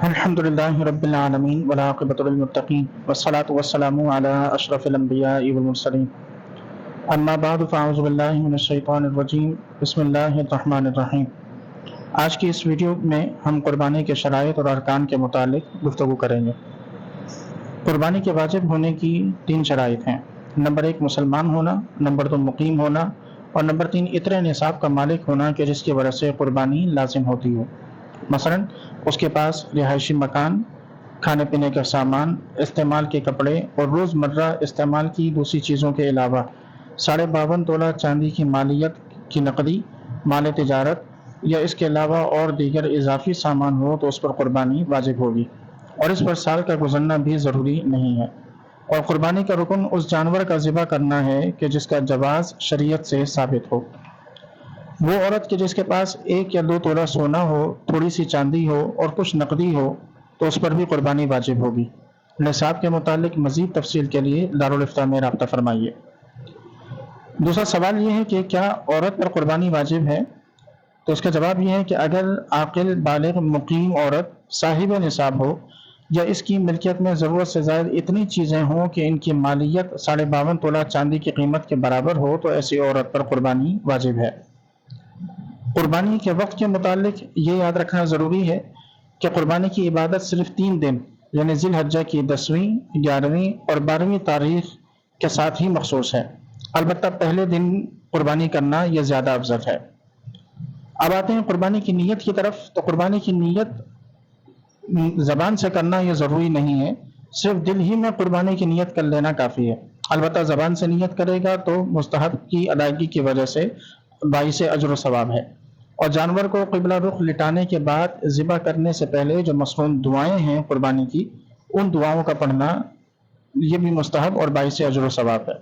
الحمدللہ رب العالمین والعاقبۃ للمتقین والصلاة والسلام علی اشرف الانبیاء والمرسلین اما بعد فاعوذ باللہ من الشیطان الرجیم بسم اللہ الرحمن الرحیم۔ آج کی اس ویڈیو میں ہم قربانی کے شرائط اور ارکان کے متعلق گفتگو کریں گے۔ قربانی کے واجب ہونے کی 3 شرائط ہیں۔ نمبر 1 مسلمان ہونا، نمبر 2 مقیم ہونا، اور نمبر 3 اتنے نصاب کا مالک ہونا کہ جس کی وجہ سے قربانی لازم ہوتی ہو۔ مثلا اس کے پاس رہائشی مکان، کھانے پینے کا سامان، استعمال کے کپڑے اور روزمرہ استعمال کی دوسری چیزوں کے علاوہ 52.5 تولہ چاندی کی مالیت کی نقدی مال تجارت یا اس کے علاوہ اور دیگر اضافی سامان ہو تو اس پر قربانی واجب ہوگی، اور اس پر سال کا گزرنا بھی ضروری نہیں ہے۔ اور قربانی کا رکن اس جانور کا ذبح کرنا ہے کہ جس کا جواز شریعت سے ثابت ہو۔ وہ عورت کہ جس کے پاس 1 یا 2 تولہ سونا ہو، تھوڑی سی چاندی ہو اور کچھ نقدی ہو تو اس پر بھی قربانی واجب ہوگی۔ نصاب کے متعلق مزید تفصیل کے لیے دارالافتاء میں رابطہ فرمائیے۔ دوسرا سوال یہ ہے کہ کیا عورت پر قربانی واجب ہے؟ تو اس کا جواب یہ ہے کہ اگر عاقل بالغ مقیم عورت صاحب نصاب ہو یا اس کی ملکیت میں ضرورت سے زائد اتنی چیزیں ہوں کہ ان کی مالیت 52.5 تولہ چاندی کی قیمت کے برابر ہو تو ایسی عورت پر قربانی واجب ہے۔ قربانی کے وقت کے متعلق یہ یاد رکھنا ضروری ہے کہ قربانی کی عبادت صرف 3 دن یعنی ذی الحجہ کی 10ویں، 11ویں اور 12ویں تاریخ کے ساتھ ہی مخصوص ہے۔ البتہ پہلے دن قربانی کرنا یہ زیادہ افضل ہے۔ اب آتے ہیں قربانی کی نیت کی طرف۔ تو قربانی کی نیت زبان سے کرنا یہ ضروری نہیں ہے، صرف دل ہی میں قربانی کی نیت کر لینا کافی ہے۔ البتہ زبان سے نیت کرے گا تو مستحب کی ادائیگی کی وجہ سے باعث اجر و ثواب ہے۔ اور جانور کو قبلہ رخ لٹانے کے بعد ذبح کرنے سے پہلے جو مسنون دعائیں ہیں قربانی کی، ان دعاؤں کا پڑھنا یہ بھی مستحب اور باعث اجر و ثواب ہے۔